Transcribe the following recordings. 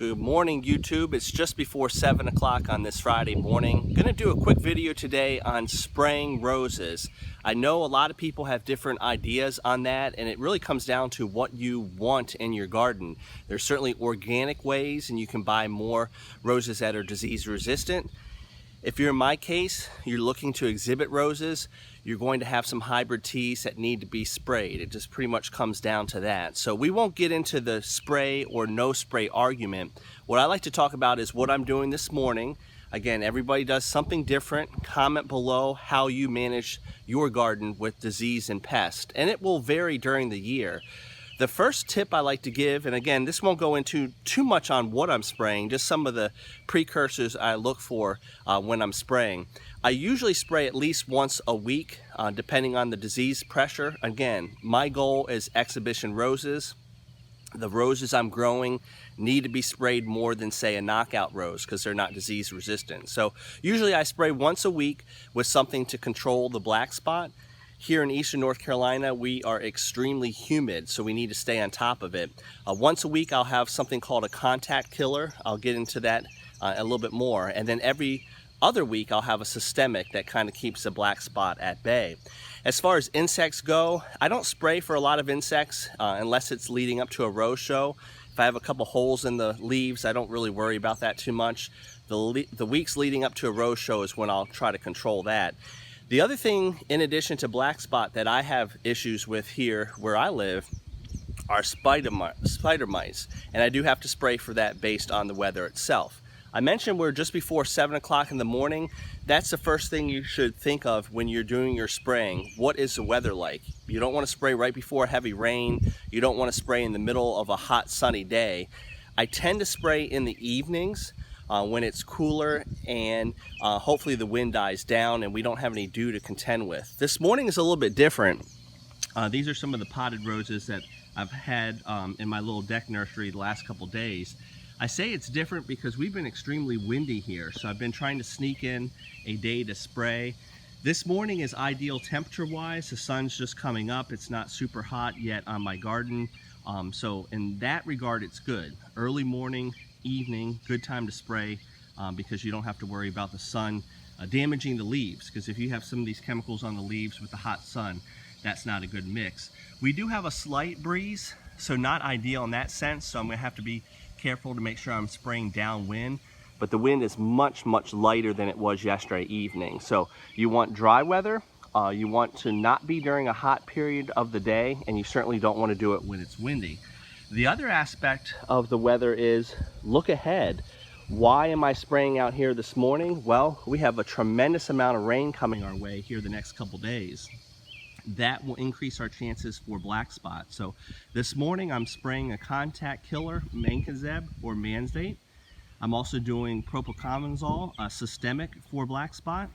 Good morning, YouTube. It's just before 7 o'clock on this Friday morning. Gonna do a quick video today on spraying roses. I know a lot of people have different ideas on that, and it really comes down to what you want in your garden. There's certainly organic ways, and you can buy more roses that are disease resistant. If you're in my case, you're looking to exhibit roses, you're going to have some hybrid teas that need to be sprayed. It just pretty much comes down to that. So we won't get into the spray or no spray argument. What I like to talk about is what I'm doing this morning. Again, everybody does something different. Comment below how you manage your garden with disease and pest, and it will vary during the year. The first tip I like to give, and again, this won't go into too much on what I'm spraying, just some of the precursors I look for when I'm spraying. I usually spray at least once a week, depending on the disease pressure. Again, my goal is exhibition roses. The roses I'm growing need to be sprayed more than, say, a knockout rose because they're not disease resistant. So usually I spray once a week with something to control the black spot. Here in eastern North Carolina, we are extremely humid, so we need to stay on top of it. Once a week, I'll have something called a contact killer. I'll get into that a little bit more. And then every other week, I'll have a systemic that kind of keeps the black spot at bay. As far as insects go, I don't spray for a lot of insects unless it's leading up to a rose show. If I have a couple holes in the leaves, I don't really worry about that too much. The weeks leading up to a rose show is when I'll try to control that. The other thing, in addition to black spot, that I have issues with here where I live are spider mites, and I do have to spray for that based on the weather itself. I mentioned we're just before 7 o'clock in the morning. That's the first thing you should think of when you're doing your spraying. What is the weather like? You don't want to spray right before heavy rain. You don't want to spray in the middle of a hot sunny day. I tend to spray in the evenings when it's cooler and hopefully the wind dies down and we don't have any dew to contend with. This morning is a little bit different. These are some of the potted roses that I've had in my little deck nursery the last couple days. I say it's different because we've been extremely windy here, so I've been trying to sneak in a day to spray. This morning is ideal temperature wise. The sun's just coming up. It's not super hot yet on my garden. So in that regard, it's good. Early morning, evening, good time to spray because you don't have to worry about the sun damaging the leaves, because if you have some of these chemicals on the leaves with the hot sun, that's not a good mix. We do have a slight breeze, so not ideal in that sense, so I'm going to have to be careful to make sure I'm spraying downwind, but the wind is much lighter than it was yesterday evening. So you want dry weather, you want to not be during a hot period of the day, and you certainly don't want to do it when it's windy. The other aspect of the weather is look ahead. Why am I spraying out here this morning? Well, we have a tremendous amount of rain coming our way here the next couple days. That will increase our chances for black spot. So this morning I'm spraying a contact killer, mancozeb or manzate. I'm also doing propiconazole, a systemic for black spot.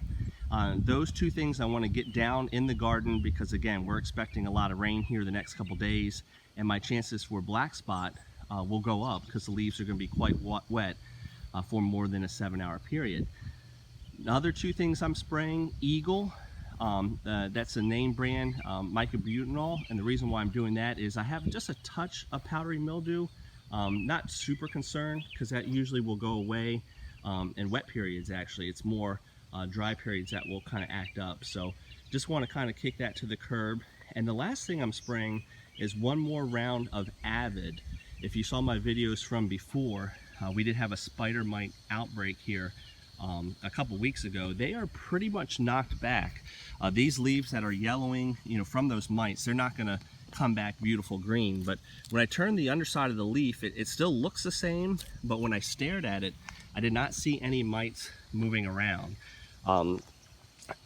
Those two things I want to get down in the garden because, again, we're expecting a lot of rain here the next couple days, and my chances for black spot will go up because the leaves are going to be quite wet for more than a 7-hour period. The other two things I'm spraying, Eagle. That's a name brand, mycobutanol, and the reason why I'm doing that is I have just a touch of powdery mildew. Not super concerned because that usually will go away in wet periods. Actually, it's more dry periods that will kind of act up, so just want to kind of kick that to the curb. And the last thing I'm spraying is one more round of Avid. If you saw my videos from before, we did have a spider mite outbreak here a couple weeks ago. They are pretty much knocked back. These leaves that are yellowing, from those mites, they're not going to come back beautiful green. But when I turn the underside of the leaf, it still looks the same. But when I stared at it, I did not see any mites moving around.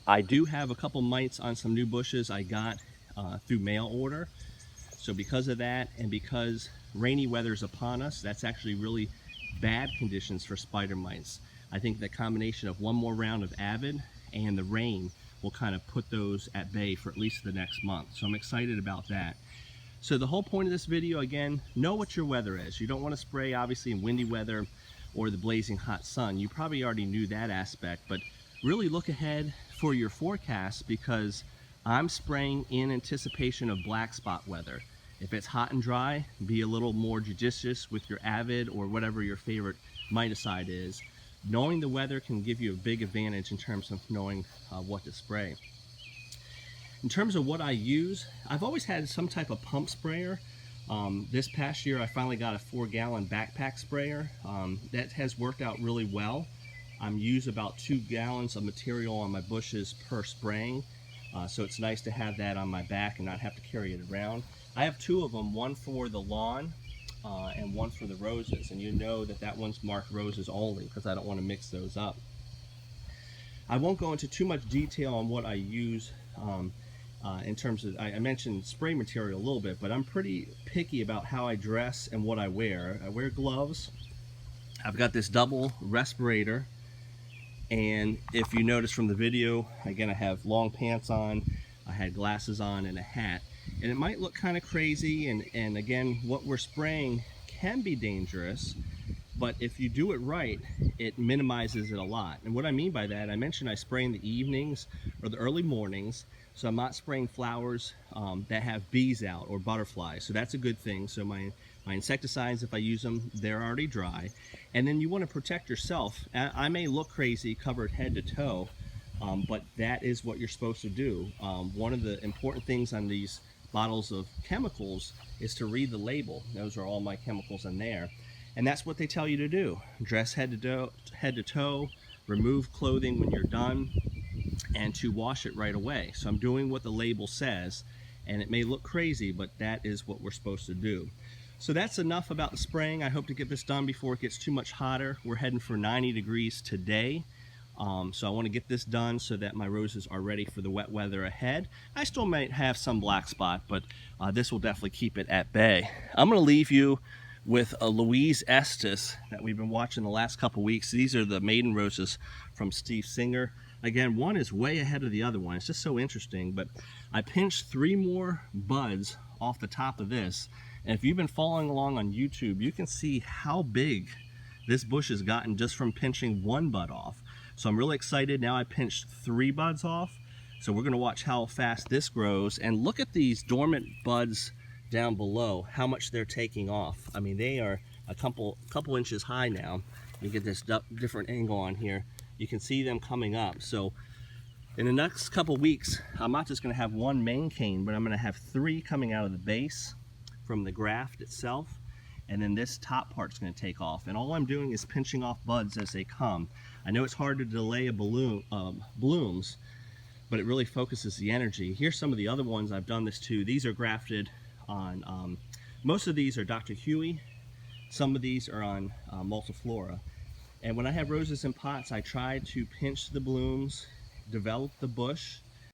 I do have a couple mites on some new bushes I got through mail order. So because of that, and because rainy weather is upon us, that's actually really bad conditions for spider mites. I think the combination of one more round of Avid and the rain will kind of put those at bay for at least the next month. So I'm excited about that. So the whole point of this video, again, know what your weather is. You don't want to spray obviously in windy weather or the blazing hot sun. You probably already knew that aspect, but really look ahead for your forecast because I'm spraying in anticipation of black spot weather. If it's hot and dry, be a little more judicious with your Avid or whatever your favorite miticide is. Knowing the weather can give you a big advantage in terms of knowing what to spray. In terms of what I use, I've always had some type of pump sprayer. This past year I finally got a 4-gallon backpack sprayer. That has worked out really well. I'm use about 2 gallons of material on my bushes per spraying. So it's nice to have that on my back and not have to carry it around. I have 2 of them, one for the lawn and one for the roses. And you know that that one's marked roses only because I don't want to mix those up. I won't go into too much detail on what I use in terms of, I mentioned spray material a little bit, but I'm pretty picky about how I dress and what I wear. I wear gloves. I've got this double respirator, and if you notice from the video, again, I have long pants on, I had glasses on, and a hat. And it might look kind of crazy, and again, what we're spraying can be dangerous, but if you do it right, it minimizes it a lot. And what I mean by that, I mentioned I spray in the evenings or the early mornings, so I'm not spraying flowers that have bees out or butterflies, so that's a good thing. So my insecticides, if I use them, they're already dry. And then you want to protect yourself. I may look crazy covered head to toe, but that is what you're supposed to do. One of the important things on these bottles of chemicals is to read the label. Those are all my chemicals in there. And that's what they tell you to do. Dress head to toe, remove clothing when you're done, and to wash it right away. So I'm doing what the label says, and it may look crazy, but that is what we're supposed to do. So that's enough about the spraying. I hope to get this done before it gets too much hotter. We're heading for 90 degrees today. So I want to get this done so that my roses are ready for the wet weather ahead. I still might have some black spot, but this will definitely keep it at bay. I'm going to leave you with a Louise Estes that we've been watching the last couple weeks. These are the maiden roses from Steve Singer. Again, one is way ahead of the other one. It's just so interesting, but I pinched 3 more buds off the top of this. And if you've been following along on YouTube, you can see how big this bush has gotten just from pinching 1 bud off. So I'm really excited. Now I pinched 3 buds off. So we're gonna watch how fast this grows, and look at these dormant buds down below, how much they're taking off. I mean, they are a couple inches high now. You get this different angle on here. You can see them coming up. So in the next couple weeks, I'm not just gonna have 1 main cane, but I'm gonna have 3 coming out of the base from the graft itself. And then this top part's gonna take off. And all I'm doing is pinching off buds as they come. I know it's hard to delay a blooms, but it really focuses the energy. Here's some of the other ones I've done this to. These are grafted on, most of these are Dr. Huey. Some of these are on Multiflora. And when I have roses in pots, I try to pinch the blooms, develop the bush,